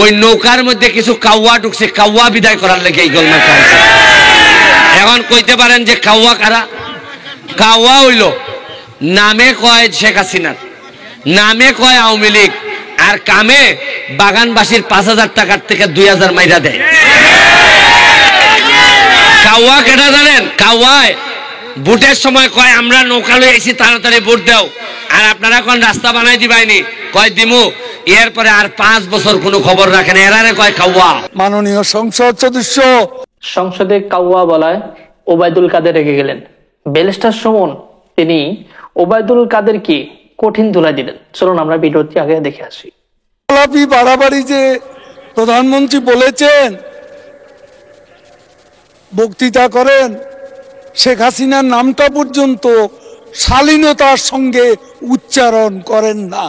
ওই নৌকার মধ্যে কিছু কাউয়া ঢুকছে, কাউয়া বিদায় করার লেগে এই গোলমাল চলছে। এখন কইতে পারেন যে কাউয়া কারা? কাউয়া হইল নামে কয় শেখ হাসিনা, নামে কয় আওয়ামী লীগ, আর কামে বাগানবাসীর 5,000 টাকার থেকে 2,000 মাইরা দেয়। কাউয়া কেটা জানেন? কাউয়ায় ভোটের সময় কয় আমরা নৌকা লই আইছি, তাড়াতাড়ি ভোট দাও, আর আপনারা কোন রাস্তা বানাই দিবাইনি, কয় দিমু, এরপরে আর 5 বছর কোনো খবর রাখেন, এরারে কয় কাউয়া। মাননীয় সংসদ সদস্য সংসদে কাউয়া বলায় ওবায়দুল কাদের রেগে গেলেন। ব্যারিস্টার সুমন তিনি ওবায়দুল কাদেরকে কঠিন ধুলাই দিলেন। চলুন আমরা ভিডিওটি আগে দেখে আসি। বাড়াবাড়ি যে প্রধানমন্ত্রী বলেছেন, বক্তৃতা করেন, শেখ হাসিনার নামটা পর্যন্ত শালীনতার সঙ্গে উচ্চারণ করেন না।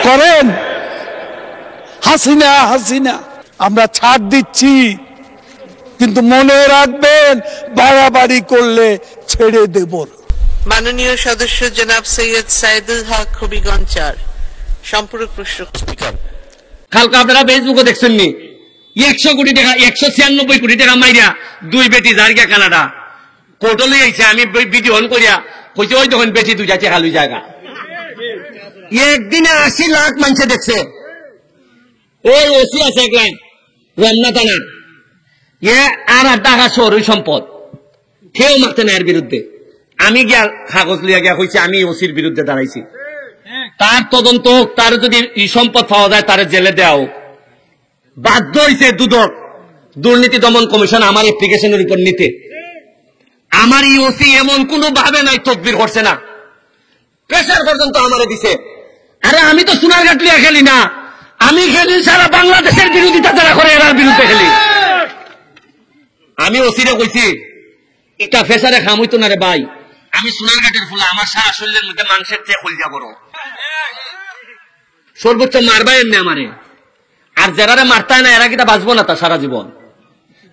করেন হাসিনা হাসিনা, আমরা ছাড় দিচ্ছি, কিন্তু মনে রাখবেন বাড়াবাড়ি করলে ছেড়ে দেব। মাননীয় সদস্য জনাব সৈয়দ সাইদুল হক হবিগঞ্জ 4 সম্পূরক প্রশ্ন। স্পিকার, কালকে আপনারা ফেসবুকে দেখছেন নি 100 কোটি টাকা 196 কোটি টাকা মাইরা 2 বেটি জায়গা কানাডা কোর্টলে আইছে। আমি ভিডিও অন করিয়া কইছে ওই তখন বেটি 2 যাচ্ছে খালি জায়গা, একদিনে 80 লাখ মানুষ দেখছে। ওই ওসি আছে এক লাইন রমনা থানার, আর টাকা শহরের সম্পদ কেউ মারতে না এর বিরুদ্ধে। আমি গিয়া কাগজ লিয়া গিয়া কইছি আমি ওসির বিরুদ্ধে দাঁড়াইছি, তার তদন্ত হোক, তার যদি সম্পদ পাওয়া যায় তার জেলে দেওয়া হোক। বাধ্য হয়েছে দুদক দুর্নীতি দমন কমিশন আমার অ্যাপ্লিকেশনের উপর নিতে। আমার এই ওসি এমন কোন ভাবে নাই তদবির করছে না, প্রেসার পর্যন্ত আমারে দিছে। আরে আমি তো সোনারঘাট লিয়া খেলি না, আমি খেলি সারা বাংলাদেশের বিরোধিতা যারা করে এরার বিরুদ্ধে খেলি। আমি ওসিরে কইছি এটা ফেসারে খাম হইতো না রে ভাই, আমি সোনারঘাটের ফুলা, আমার সারা শরীরের মধ্যে মাংসের চেয়ে কলিজা বড়, সর্বোচ্চ মারবাই এমনি আমারে। আর যারা মারতায় না এরা কিটা বাঁচবো না তা সারা জীবন।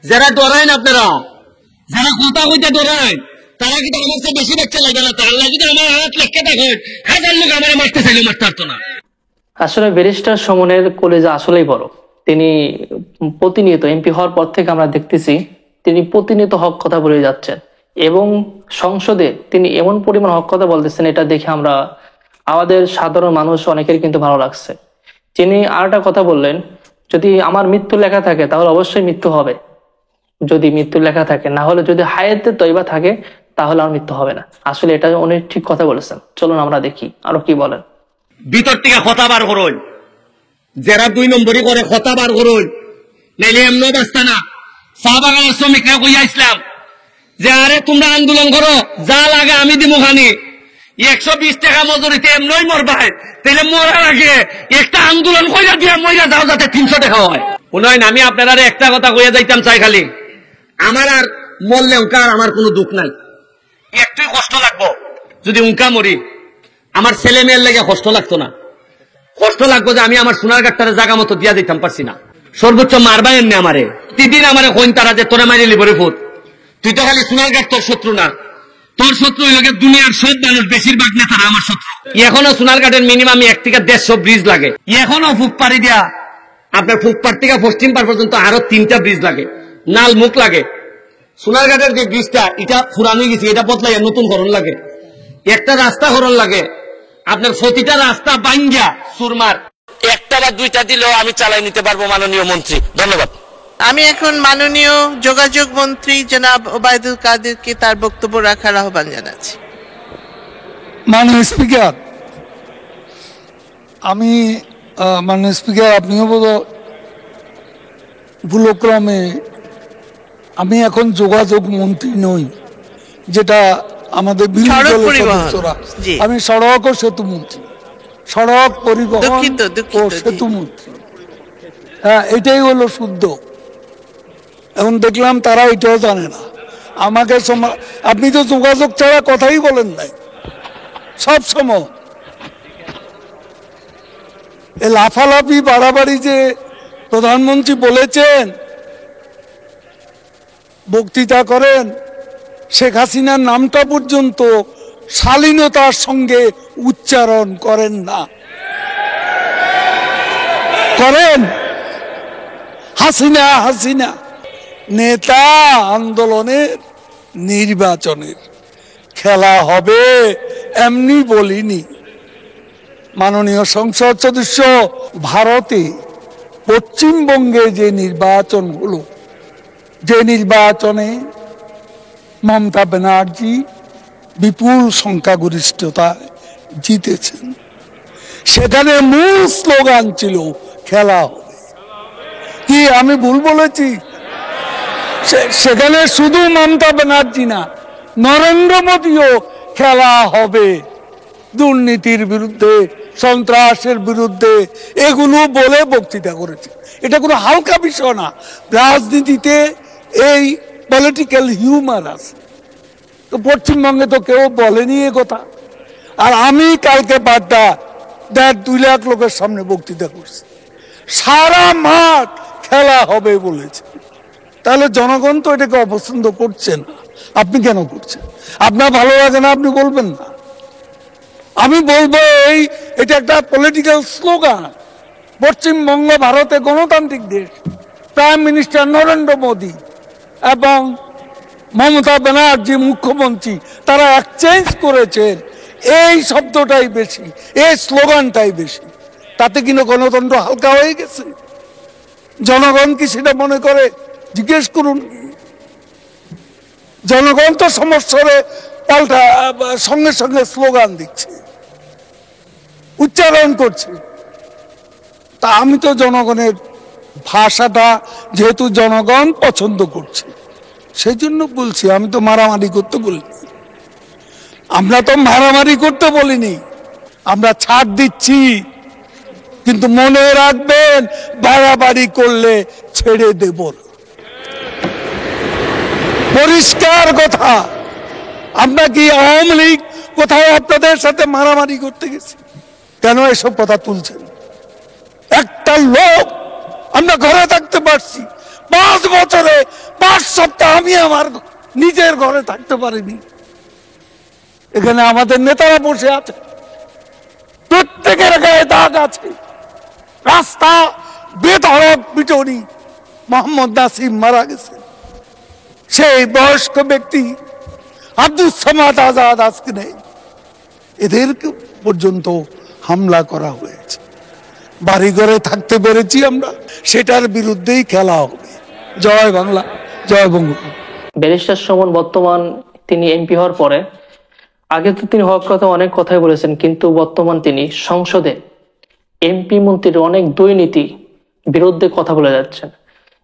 যারা ডরায় না আপনারা, যারা কথা কইতে ডরায়, তারা কিটা আমার চেয়ে বেশি দেখতে লাগে না। তার লাগে আমার হাত লেখকে দেখেন, 1000 লোক আমার মারতে চাইলে মারতে পারতো না। আসলে ব্যারিস্টার সুমনের কলেজা আসলেই বড়। তিনি প্রতিনিয়ত এমপি হওয়ার পর থেকে আমরা দেখতেছি তিনি প্রতিনিয়ত হক কথা বলে যাচ্ছেন, এবং সংসদে তিনি এমন পরিমাণ হক কথা বলতেছেন, এটা দেখে আমরা আমাদের সাধারণ মানুষ অনেকের কিন্তু ভালো লাগছে। তিনি আর একটা কথা বললেন, যদি আমার মৃত্যু লেখা থাকে তাহলে অবশ্যই মৃত্যু হবে, যদি মৃত্যু লেখা থাকে, না হলে যদি হায়াতে তৈবা থাকে তাহলে আর মৃত্যু হবে না। আসলে এটা উনি ঠিক কথা বলেছেন। চলুন আমরা দেখি আরো কি বলেন। ভিতর থেকে কথা বার করুন, যারা 2 নম্বরই করে কথা বার করুন, নাইলে এমন অবস্থা না। চা বাগানের শ্রমিকরা কইয়া ইসলাম যে আরে তোমরা আন্দোলন করো, যা লাগে আমি দিব খানি, 120 টাকা মজুরিতে এমনই মরবাই, তাহলে মরার আগে একটা আন্দোলন কইরা দিয়া মইরা যাও যাতে 300 টাকা হয়। উন্নয়ন আমি আপনারা একটা কথা কইয়া যাইতাম চাই, খালি আমার আর মরলে উনকা আমার কোনো দুঃখ নাই, একটুই কষ্ট লাগবো যদি উনকা মরি, আমার ছেলে মেয়ের লেগে কষ্ট লাগতো না। কষ্ট লাগবো যে আমি আমার সোনারঘাটটারে জায়গা মতো দিয়া দিতাম পারছি না। সর্বোচ্চ মারবাই এমনি আমারে, প্রতিদিন আমারে কইন তারা যে তোরে মারি লিবরে ফুট, তুই তো খালি সোনারঘাট তোর শত্রু না, তোর শত্রু হইল দুনিয়ার সব মানুষ, বেশিরভাগ নেতারা আমার শত্রু। এখনো সোনারঘাটের মিনিমাম 1 থেকে 150 ব্রিজ লাগে, এখনো ফুকপাড়ি দিয়া আপনার ফুকপাড় থেকে পশ্চিম পাড় পর্যন্ত আরো 3টা ব্রিজ লাগে, নাল মুখ লাগে। সোনারঘাটের যে ব্রিজটা এটা পুরানো গেছে, এটা বদলাই নতুন করণ লাগে, একটা রাস্তা করণ লাগে। আপনার প্রতিটা রাস্তা বাঙ্গিয়া সুরমার, একটা বা 2টা দিলেও আমি চালাই নিতে পারবো মাননীয় মন্ত্রী। ধন্যবাদ। আমি এখন মাননীয় যোগাযোগ মন্ত্রী জনাব ওবায়দুল কাদেরকে তার বক্তব্য রাখার আহ্বান জানাচ্ছি। মাননীয় স্পিকার, মাননীয় স্পিকার, আপনিও বোধ ভুলক্রমে, আমি এখন যোগাযোগ মন্ত্রী নই, যেটা আমাদের আমি সড়ক ও সেতু মন্ত্রী, সড়ক পরিবহন ও সেতু মন্ত্রী। হ্যাঁ, এটাই হলো শুদ্ধ। এখন দেখলাম তারা এটাও জানে না। আমাকে আপনি তো যোগাযোগ ছাড়া কথাই বলেন নাই সব সময়। এ লাফালাফি বাড়াবাড়ি যে প্রধানমন্ত্রী বলেছেন, বক্তৃতা করেন, শেখ হাসিনার নামটা পর্যন্ত শালীনতার সঙ্গে উচ্চারণ করেন না। করেন? হাসিনা হাসিনা নেতা আন্দোলনের নির্বাচনের খেলা হবে এমনি বলিনি। মাননীয় সংসদ সদস্য, ভারতে পশ্চিমবঙ্গে যে নির্বাচন হলো, যে নির্বাচনে মমতা ব্যানার্জি বিপুল সংখ্যাগরিষ্ঠতায় জিতেছেন, সেখানে মূল স্লোগান ছিল খেলা হবে। কি আমি ভুল বলেছি? সেখানে শুধু মমতা ব্যানার্জি না, নরেন্দ্র মোদীও খেলা হবে দুর্নীতির বিরুদ্ধে, সন্ত্রাসের বিরুদ্ধে, এগুলো বলে বক্তৃতা করেছে। এটা কোনো হালকা বিষয় না। রাজনীতিতে এই পলিটিক্যাল হিউমার আছে, তো পশ্চিমবঙ্গে তো কেউ বলেনি এ কথা। আর আমি কালকে বাড্ডা 1.5-2 লাখ লোকের সামনে বক্তৃতা করছি, সারা মাঠ খেলা হবে বলেছে। তাহলে জনগণ তো এটাকে অপছন্দ করছে না, আপনি কেন করছেন? আপনার ভালো লাগে না, আপনি বলবেন না। আমি বলবো এটা একটা পলিটিক্যাল স্লোগান। পশ্চিমবঙ্গ ভারতে গণতান্ত্রিক দেশ, প্রাইম মিনিস্টার নরেন্দ্র মোদী এবং মমতা ব্যানার্জি মুখ্যমন্ত্রী, তারা এক্সচেঞ্জ করেছেন এই শব্দটাই বেশি, এই স্লোগানটাই বেশি। তাতে কিনা গণতন্ত্র হালকা হয়ে গেছে? জনগণ কি সেটা মনে করে? জিজ্ঞেস করুন। জনগণ তো সমস্যারে পাল্টা সঙ্গে সঙ্গে স্লোগান দিচ্ছে, উচ্চারণ করছে। তা আমি তো জনগণের ভাষাটা যেহেতু জনগণ পছন্দ করছে, সেই জন্য বলছি। আমি তো মারামারি করতে বলিনি, আমরা তো মারামারি করতে বলিনি, আমরা ছাড় দিচ্ছি। কিন্তু মনে রাখবেন, বাড়াবাড়ি করলে ছেড়ে দেব না। পরিষ্কার কথা। আমরা কি আওয়ামী লীগ কোথাও আপনাদের সাথে মারামারি করতে গেছি? কেন এসব কথা তুলছেন? একটা লোক আমরা ঘরে থাকতে পারছি, 5 বছরে 5 সপ্তাহ আমি আমার নিজের ঘরে থাকতে পারিনি। এখানে আমাদের নেতারা বসে আছে, প্রত্যেকের গায়ে দাগ আছে। রাস্তা বেধড়ক পিটুনি, মোহাম্মদ নাসিম মারা গেছে, সেই বয়স্ক ব্যক্তি আব্দুল সামাদ আজাদ আজকে নেই, এদেরকে পর্যন্ত হামলা করা হয়েছে। বাড়ি ঘরে থাকতে পেরেছি আমরা, সেটার বিরুদ্ধেই খেলা হবে। জয় বাংলা, জয় বঙ্গবন্ধু। ব্যারিস্টার সুমন বর্তমান তিনি এমপি হওয়ার পরে, আগে তো তিনি হক কথা অনেক কথাই বলেছেন, কিন্তু বর্তমান তিনি সংসদে এমপি মন্ত্রীর অনেক দুর্নীতি বিরুদ্ধে কথা বলে যাচ্ছেন।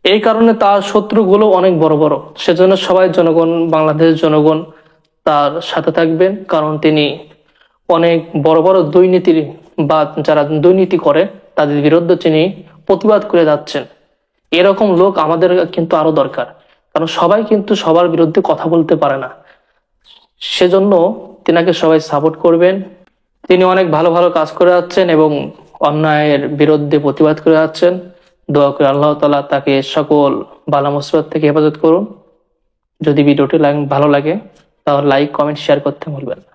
এই কারণে তার শত্রুগুলো অনেক বড় বড়। সেজন্য সবাই জনগণ, বাংলাদেশের জনগণ তার সাথে থাকবেন, কারণ তিনি অনেক বড় বড় দুর্নীতির বা যারা দুর্নীতি করে তাদের বিরুদ্ধে তিনি প্রতিবাদ করে যাচ্ছেন। এরকম লোক আমাদের কিন্তু আরো দরকার, কারণ সবাই কিন্তু সবার বিরুদ্ধে কথা বলতে পারে না। সেজন্য তিনাকে সবাই সাপোর্ট করবেন। তিনি অনেক ভালো ভালো কাজ করে যাচ্ছেন এবং অন্যায়ের বিরুদ্ধে প্রতিবাদ করে যাচ্ছেন। দোয়া করে আল্লাহ তাআলা তাকে সকল বালা মুসিবত থেকে হেফাজত করুন। যদি ভিডিওটি ভালো লাগে তাহলে লাইক, কমেন্ট, শেয়ার করতে ভুলবেন না।